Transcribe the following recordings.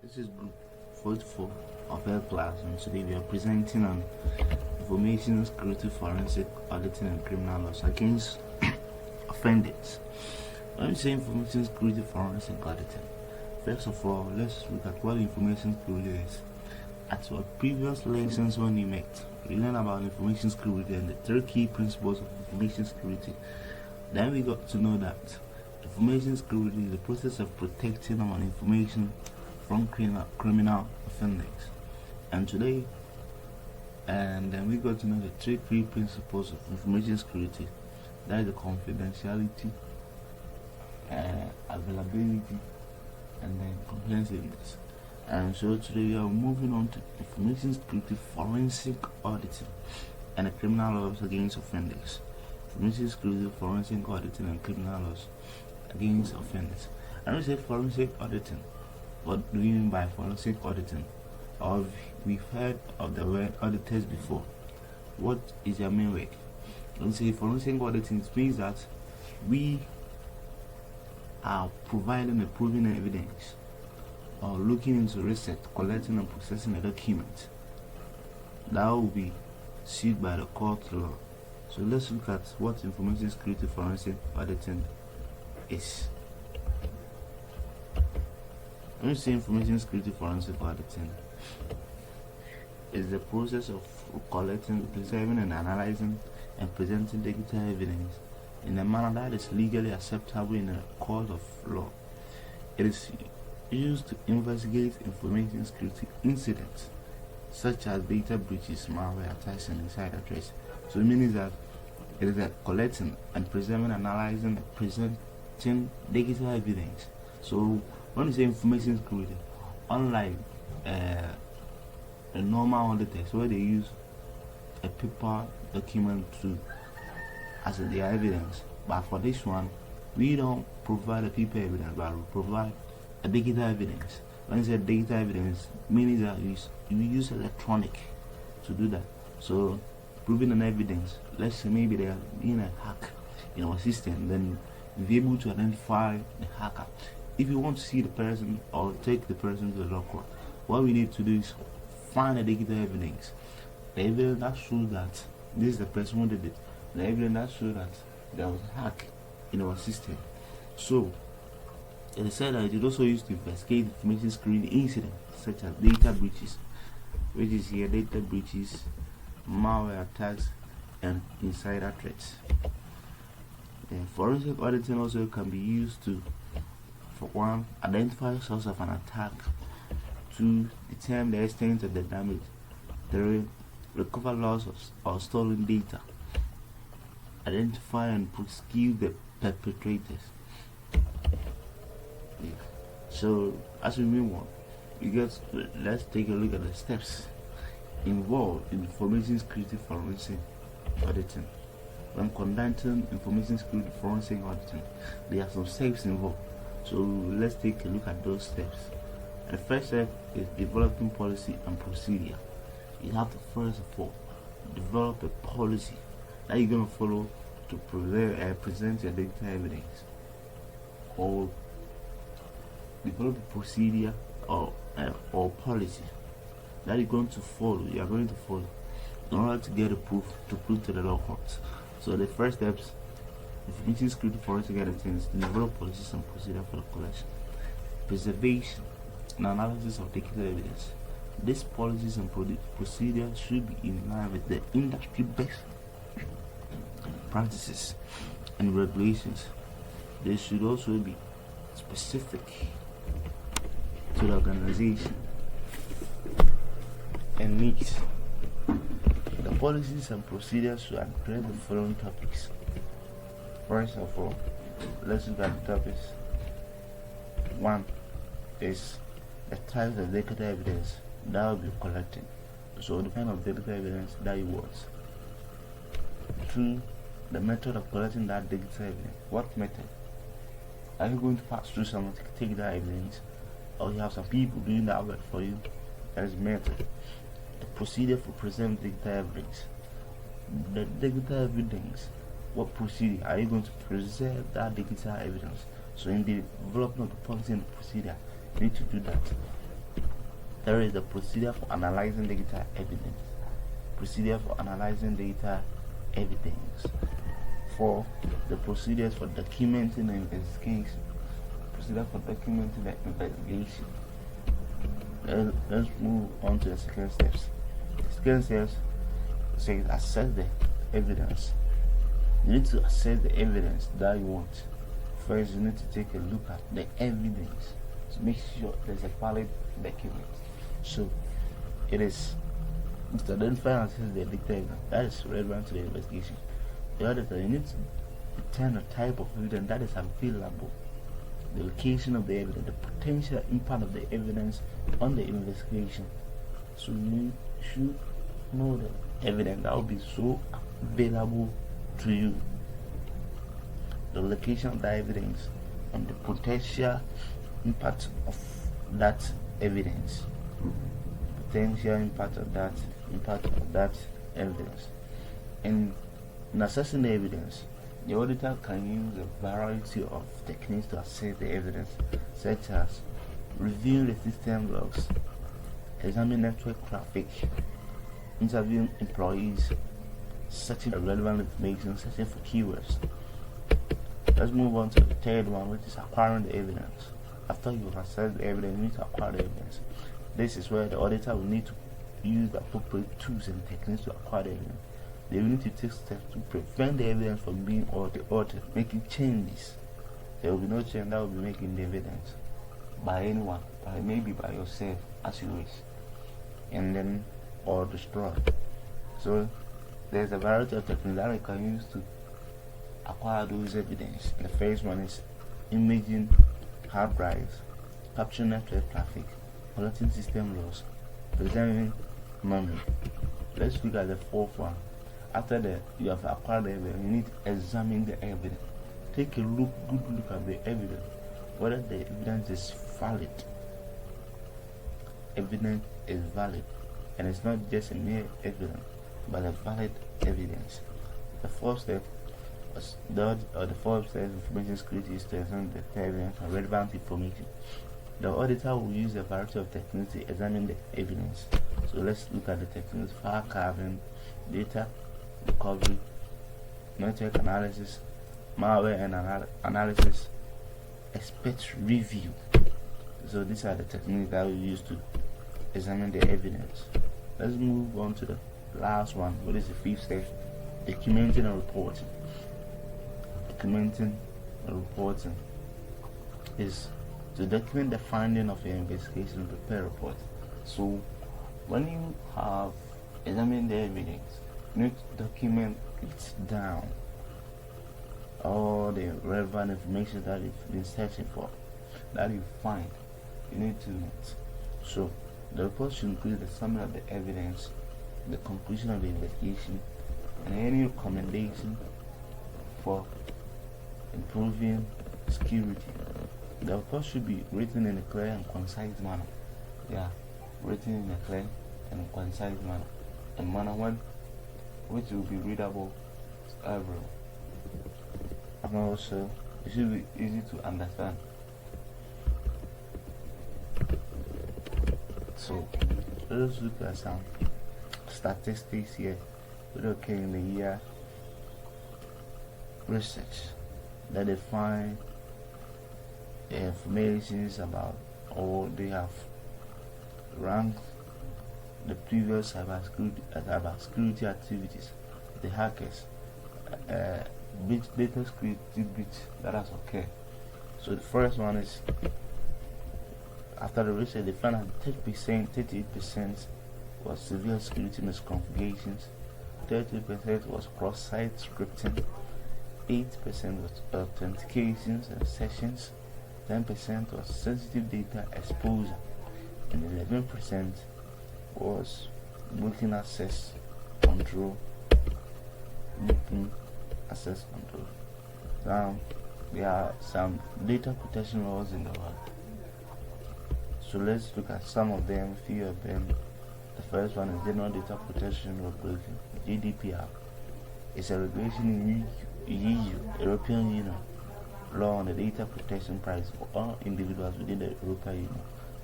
This is group 44 of our class, and today we are presenting on information security, forensic auditing, and criminal laws against offenders. When we say information security, forensic auditing, first of all, let's look at what information security is. At our previous lessons, when we met, we learned about information security and the three key principles of information security. Then we got to know that information security is the process of protecting our information from criminal offenders. And today, and then we got to know the three key principles of information security. That is the confidentiality, availability, and then comprehensiveness. And so today we are moving on to information security, forensic auditing, and the criminal laws against offenders. Information security, forensic auditing, and criminal laws against offenders. And we say forensic auditing. What do we mean by forensic auditing? Or we've heard of the word auditors before. What is their main work? When we say forensic auditing, it means that we are providing and proving evidence or looking into research, collecting and processing a document that will be sued by the court law. So let's look at what information security forensic auditing is. When we say information security forensic auditing, is the process of collecting, preserving, and analyzing and presenting digital evidence in a manner that is legally acceptable in a court of law. It is used to investigate information security incidents such as data breaches, malware attacks, and insider threats. So it means that it is collecting and preserving, analyzing, and presenting digital evidence. So when you say information security, unlike a normal auditors where they use a paper document as their evidence, but for this one, we don't provide a paper evidence, but we provide a digital evidence. When you say digital evidence, meaning that you use electronic to do that. So proving an evidence, let's say maybe there been a hack in our system, then we'll be able to identify the hacker. If you want to see the person or take the person to the law court, what we need to do is find the digital evidence. The evidence that shows that this is the person who did it. The evidence that shows that there was a hack in our system. So it is said that it is also used to investigate information security incidents such as data breaches, which is here data breaches, malware attacks, and insider threats. And forensic auditing also can be used to, for one, identify the source of an attack, to determine the extent of the damage, three, recover loss or stolen data, identify and prosecute the perpetrators. Yeah. So as we move on, let's take a look at the steps involved in information security forensic auditing. When conducting information security forensic auditing, there are some steps involved. So let's take a look at those steps. The first step is developing policy and procedure. You have to first of all develop a policy that you're going to follow to present your digital evidence, or develop a procedure or policy that you're going to follow. You are going to follow in order to get a proof to prove to the law courts. So the first steps, information security forensic auditing, is to develop policies and procedure for the collection, preservation, and analysis of digital evidence. These policies and procedures should be in line with the industry best practices and regulations. They should also be specific to the organization and needs. The policies and procedures should address the following topics. First of all, let's look at the topics. One is the types of digital evidence that will be collected. So the kind of digital evidence that you want. Two, the method of collecting that digital evidence. What method? Are you going to pass through someone to take that evidence, or you have some people doing that work for you? That is method. The procedure for presenting digital evidence. The digital evidence. What procedure are you going to preserve that digital evidence? So in the development of the policy and the procedure, you need to do that. There is the procedure for analyzing data evidence. Procedure for analyzing data evidence. 4. The procedures for documenting the investigation. Procedure for documenting the investigation. Let's move on to the second steps. The second steps says assess the evidence. You need to assess the evidence that you want. First, you need to take a look at the evidence to make sure there's a valid document. So, it is to identify and assess the data evidence that is relevant to the investigation. The auditor, you need to determine the type of evidence that is available, the location of the evidence, the potential impact of the evidence on the investigation. So you should know the evidence that will be so available to you, the location of the evidence, and the potential impact of that evidence. Potential impact of that evidence. And in assessing the evidence, the auditor can use a variety of techniques to assess the evidence, such as reviewing the system logs, examining network traffic, interviewing employees, searching for relevant information, searching for keywords. Let's move on to the third one, which is acquiring the evidence. After you have assessed the evidence, you need to acquire the evidence. This is where the auditor will need to use the appropriate tools and techniques to acquire the evidence. They will need to take steps to prevent the evidence from being altered, making changes. There will be no change that will be making the evidence by anyone, maybe by yourself as you wish, and then or destroyed. So there's a variety of techniques that you can use to acquire those evidence. And the first one is imaging hard drives, capturing network traffic, collecting system logs, preserving memory. Let's look at the fourth one. After you have acquired the evidence, you need to examine the evidence. Take a good look at the evidence, whether the evidence is valid. Evidence is valid, and it's not just a mere evidence, but a valid evidence. The fourth step was the fourth step of information security is to examine the evidence and relevant information. The auditor will use a variety of techniques to examine the evidence. So let's look at the techniques: file carving, data recovery, network analysis, malware and analysis, expert review. So these are the techniques that we use to examine the evidence. Let's move on to the last one, what is the fifth step? Documenting and reporting. Documenting and reporting is to document the finding of your investigation and prepare a report. So when you have examined the evidence, you need to document it down, all the relevant information that you've been searching for, that you find, you need to note. So the report should include the summary of the evidence, the conclusion of the investigation, and any recommendation for improving security. The report should be written in a clear and concise manner. Written in a clear and concise manner, a manner which will be readable to everyone. And also, it should be easy to understand. So, let's look at some statistics here. We look in the year research that they find information about, or they have ranked the previous cybersecurity activities, the hackers, data security breach that has occurred. So the first one is, after the research, they found that 38% was severe security misconfigurations, 30% was cross-site scripting, 8% was authentications and sessions, 10% was sensitive data exposure, and 11% was breaking access control. Now, there are some data protection laws in the world. So let's look at some of them, few of them. The first one is General Data Protection Regulation, GDPR. It's a regulation in EU, European Union, law on the data protection price for all individuals within the European Union.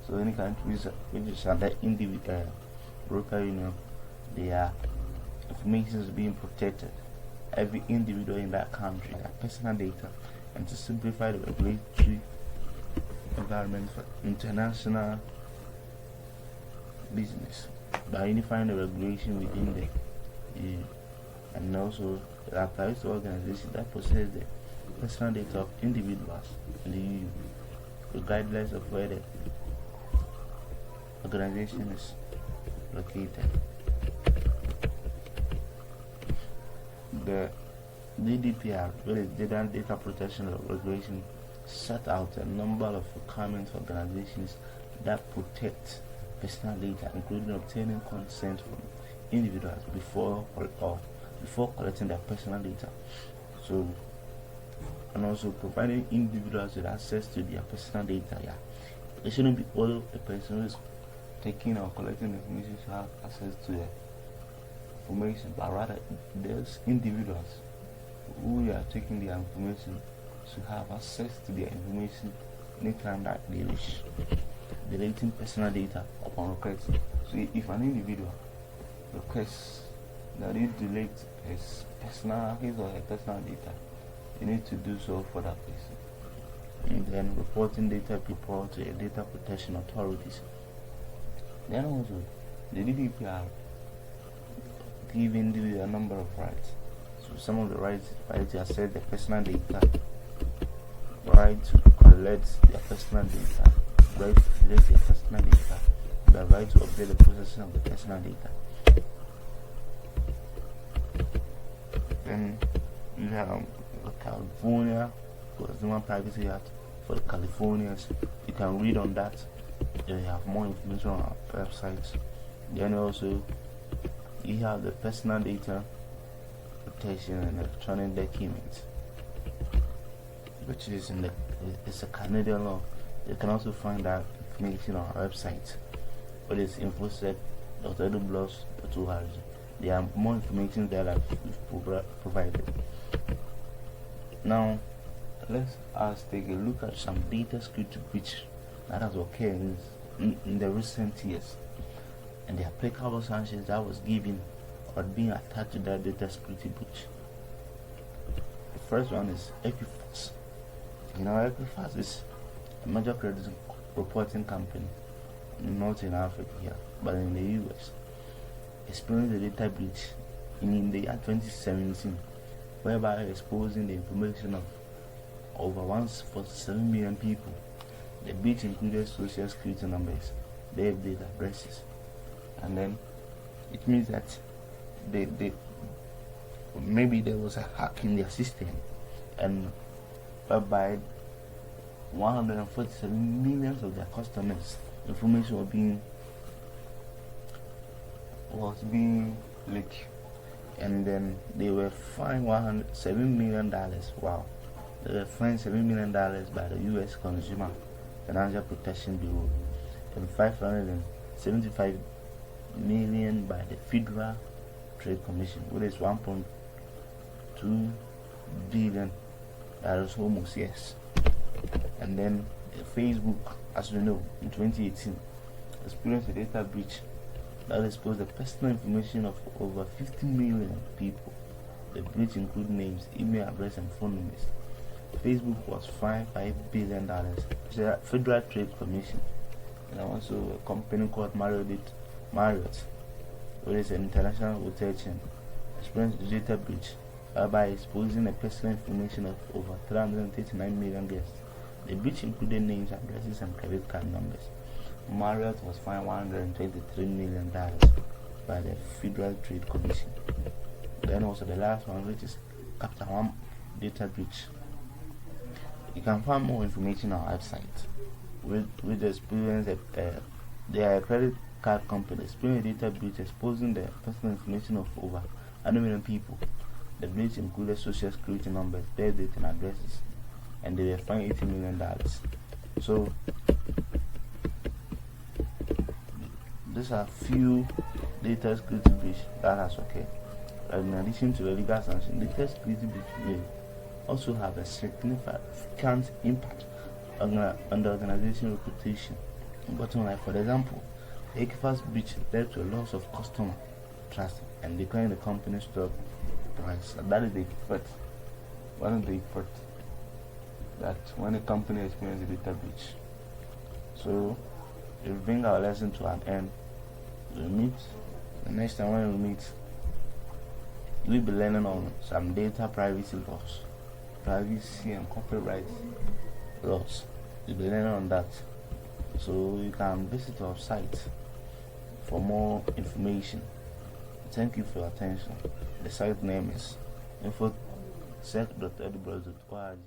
So any country which is under individual European Union, their information is being protected. Every individual in that country, their personal data, and to simplify the regulatory environment for international business by unifying the regulation within the EU, and also it applies to organizations that possess the personal data of individuals in the EU, regardless of where the organization is located. The GDPR, which is Data Protection Regulation, set out a number of requirements for organizations that protect personal data, including obtaining consent from individuals before collecting their personal data. So, and also providing individuals with access to their personal data. Yeah, it shouldn't be all the person who is taking or collecting information should have access to the information, but rather there's individuals who are taking their information should have access to their information anytime that they wish, deleting personal data upon request. So if an individual requests that you delete his or her personal data, you need to do so for that person, and then reporting data people to the data protection authorities. Then also the GDPR give individual a number of rights. So some of the rights to access the personal data, right to collect their personal data, right to delete their personal data, the right to update the processing of the personal data. Then you have California Consumer Privacy Act for the Californians. You can read on that. You have more information on our websites. Then also you have the personal data protection and electronic documents, which is it's a Canadian law. You can also find that information on our website, but it's infosec.edublogs.org. There are more information there that we've provided. Now let's take a look at some data security breach that has occurred in the recent years, and the applicable sanctions that was given or being attached to that data security breach. The first one is Equifax. Equifax is a major credit reporting company, not in Africa here, but in the US. Experienced a data breach in the year 2017, whereby exposing the information of over 147 million people. The breach included social security numbers, their data addresses, and then it means that maybe there was a hack in their system, and whereby 147 million of their customers' information was being leaked, and then they were fined $7 million. Wow, they were fined $7 million by the U.S. Consumer Financial Protection Bureau, and $575 million by the Federal Trade Commission, which is $1.2 billion. That is almost yes. And then Facebook, as you know, in 2018 experienced a data breach that exposed the personal information of over 50 million people. The breach included names, email address, and phone numbers. Facebook was fined $5 billion. The Federal Trade Commission, and also a company called Marriott, which is an international hotel chain, experienced a data breach by exposing the personal information of over 339 million guests. The breach included names, addresses, and credit card numbers. Marriott was fined $123 million by the Federal Trade Commission. Then also the last one, which is Capital One data breach. You can find more information on our website. With the experience that they are a credit card company experienced a data breach exposing the personal information of over 100 million people. The breach included social security numbers, birth dates, and addresses, and they were fined $80 million. So these are few data security breach that has occurred. In addition to the legal sanction, data security breach will also have a significant impact on the organization reputation Bottom line, for example, the Equifax breach led to a loss of customer trust and declining the company's stock price. And that is the effect. One of the effects that when a company experiences a data breach. So, if we bring our lesson to an end, we'll meet the next time. When we meet, we'll be learning on some data privacy laws, privacy and copyright laws. We'll be learning on that. So you can visit our site for more information. Thank you for your attention. The site name is infosec.edubros.org.